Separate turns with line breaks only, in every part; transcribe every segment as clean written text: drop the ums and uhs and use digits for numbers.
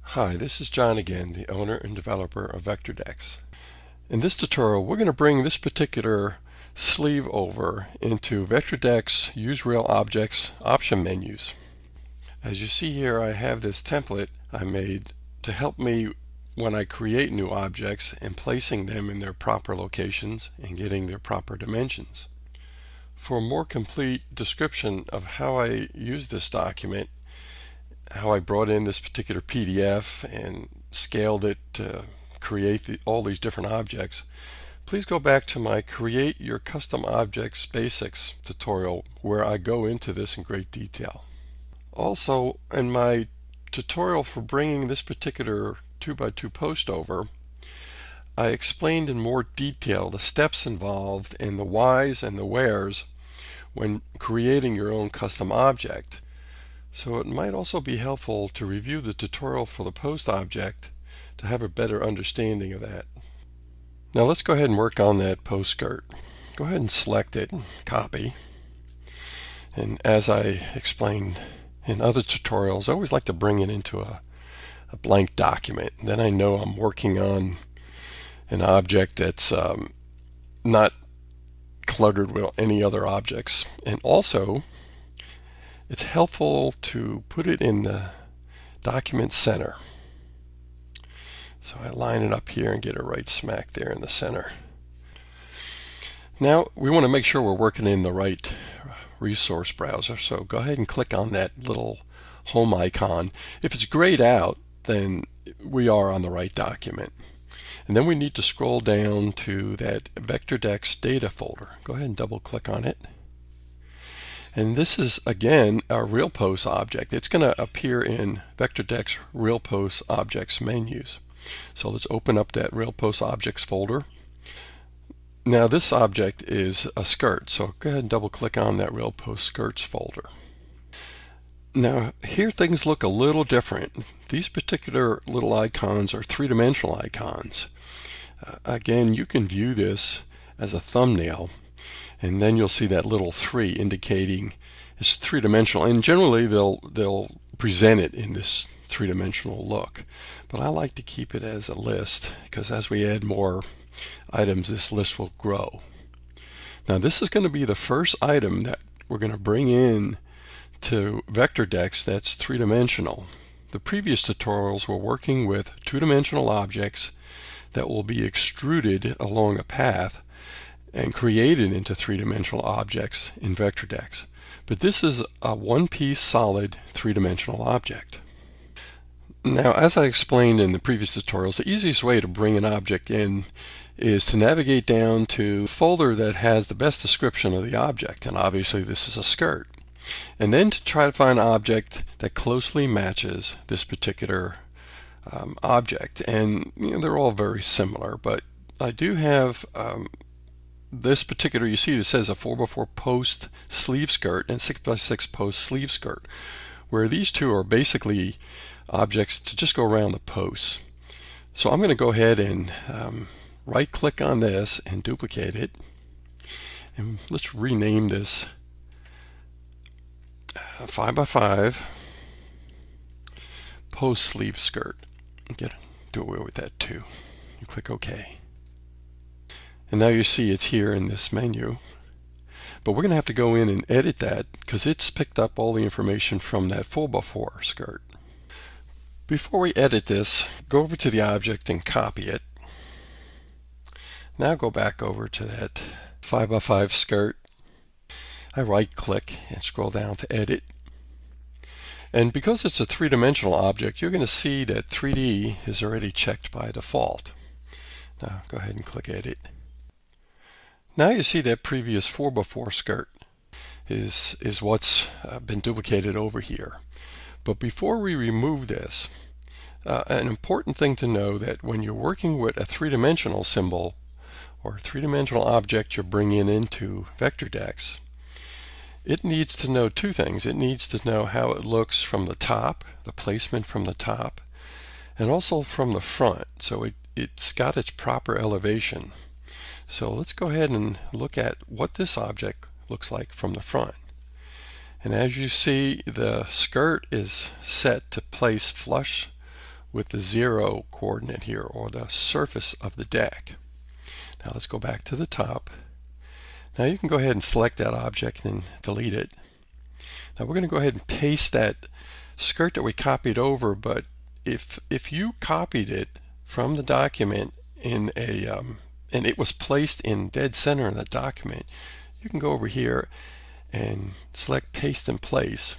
Hi, this is John again, the owner and developer of VectorDecks. In this tutorial, we're going to bring this particular sleeve over into VectorDecks Use Real Objects option menus. As you see here, I have this template I made to help me when I create new objects and placing them in their proper locations and getting their proper dimensions. For a more complete description of how I use this document, how I brought in this particular PDF and scaled it to create all these different objects, please go back to my Create Your Custom Objects Basics tutorial where I go into this in great detail. Also, in my tutorial for bringing this particular 2x2 post over, I explained in more detail the steps involved and the whys and the wheres when creating your own custom object. So it might also be helpful to review the tutorial for the post object to have a better understanding of that. Now let's go ahead and work on that post skirt. Go ahead and select it, copy. And as I explained in other tutorials, I always like to bring it into a blank document. Then I know I'm working on an object that's not cluttered with any other objects. And also, it's helpful to put it in the document center. So I line it up here and get it right smack there in the center. Now we want to make sure we're working in the right resource browser. So go ahead and click on that little home icon. If it's grayed out, then we are on the right document. And then we need to scroll down to that VectorDecks data folder. Go ahead and double click on it. And this is, again, our Real Post object. It's going to appear in VectorDecks Real Post Objects menus. So let's open up that Real Post Objects folder. Now this object is a skirt, so go ahead and double click on that Real Post Skirts folder. Now here things look a little different. These particular little icons are three-dimensional icons. Again, you can view this as a thumbnail, and then you'll see that little 3 indicating it's three-dimensional, and generally they'll present it in this three-dimensional look. But I like to keep it as a list because as we add more items, this list will grow. Now this is going to be the first item that we're going to bring in to VectorDecks that's three-dimensional. The previous tutorials were working with two-dimensional objects that will be extruded along a path and created into three-dimensional objects in VectorDecks. But this is a one-piece solid three-dimensional object. Now, as I explained in the previous tutorials, the easiest way to bring an object in is to navigate down to the folder that has the best description of the object, and obviously this is a skirt. And then to try to find an object that closely matches this particular object. And they're all very similar, but I do have this particular, you see it says a 4x4 post sleeve skirt and 6x6 post sleeve skirt, where these two are basically objects to just go around the posts. So I'm going to go ahead and right click on this and duplicate it, and let's rename this 5x5 post sleeve skirt. Do away with that too. You click OK. And now you see it's here in this menu. But we're going to have to go in and edit that because it's picked up all the information from that 4x4 skirt. Before we edit this, go over to the object and copy it. Now go back over to that 5x5 skirt. I right click and scroll down to edit. And because it's a three-dimensional object, you're going to see that 3D is already checked by default. Now go ahead and click edit. Now you see that previous 4x4 skirt is what's been duplicated over here. But before we remove this, an important thing to know that when you're working with a three-dimensional symbol or three-dimensional object you're bringing into VectorDecks, it needs to know two things. It needs to know how it looks from the top, the placement from the top, and also from the front. So it's got its proper elevation. So let's go ahead and look at what this object looks like from the front. And as you see, the skirt is set to place flush with the 0 coordinate here, or the surface of the deck. Now let's go back to the top. Now you can go ahead and select that object and delete it. Now we're going to go ahead and paste that skirt that we copied over, but if you copied it from the document in a and it was placed in dead center in the document, you can go over here and select paste in place,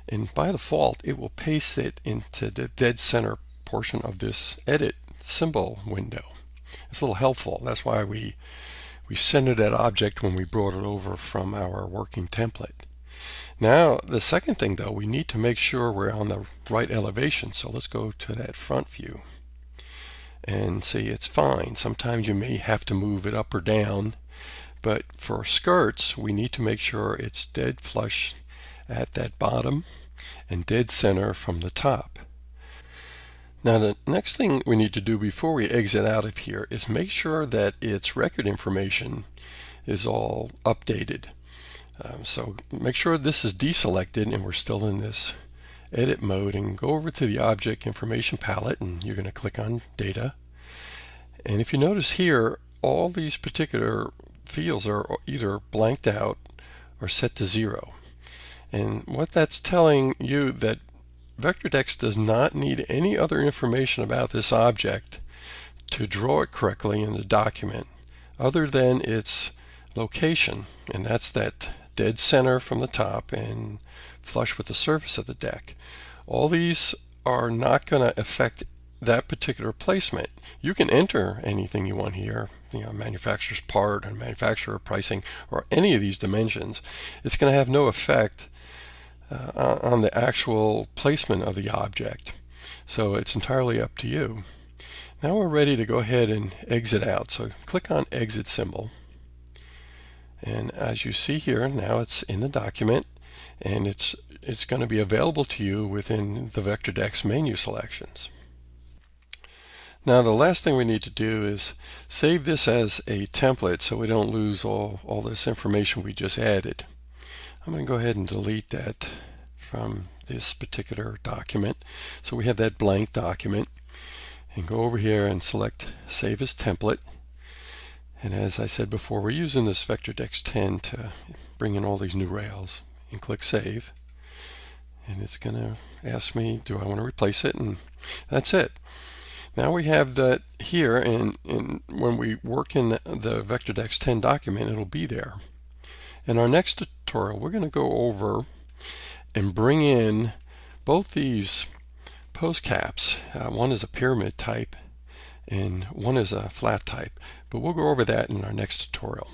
and by default it will paste it into the dead center portion of this edit symbol window. It's a little helpful. That's why we centered that object when we brought it over from our working template. Now the second thing though, we need to make sure we're on the right elevation. So let's go to that front view and see it's fine. Sometimes you may have to move it up or down, but for skirts we need to make sure it's dead flush at that bottom and dead center from the top. Now the next thing we need to do before we exit out of here is make sure that its record information is all updated. So make sure this is deselected and we're still in this edit mode, and go over to the object information palette and you're going to click on data. And if you notice here, all these particular fields are either blanked out or set to 0. And what that's telling you that VectorDecks does not need any other information about this object to draw it correctly in the document other than its location, and that's that dead center from the top and flush with the surface of the deck. All these are not going to affect that particular placement. You can enter anything you want here, manufacturer's part and manufacturer pricing or any of these dimensions. It's going to have no effect on the actual placement of the object. So it's entirely up to you. Now we're ready to go ahead and exit out. So click on exit symbol. And as you see here, now it's in the document and it's going to be available to you within the VectorDecks menu selections. Now the last thing we need to do is save this as a template so we don't lose all this information we just added. I'm going to go ahead and delete that from this particular document. So we have that blank document, and go over here and select Save as Template. And as I said before, we're using this VectorDecks 10 to bring in all these new rails, and click Save. And it's going to ask me, do I want to replace it? And that's it. Now we have that here, and when we work in the VectorDecks 10 document, it'll be there. In our next tutorial, we're going to go over and bring in both these post caps. One is a pyramid type and one is a flat type, but we'll go over that in our next tutorial.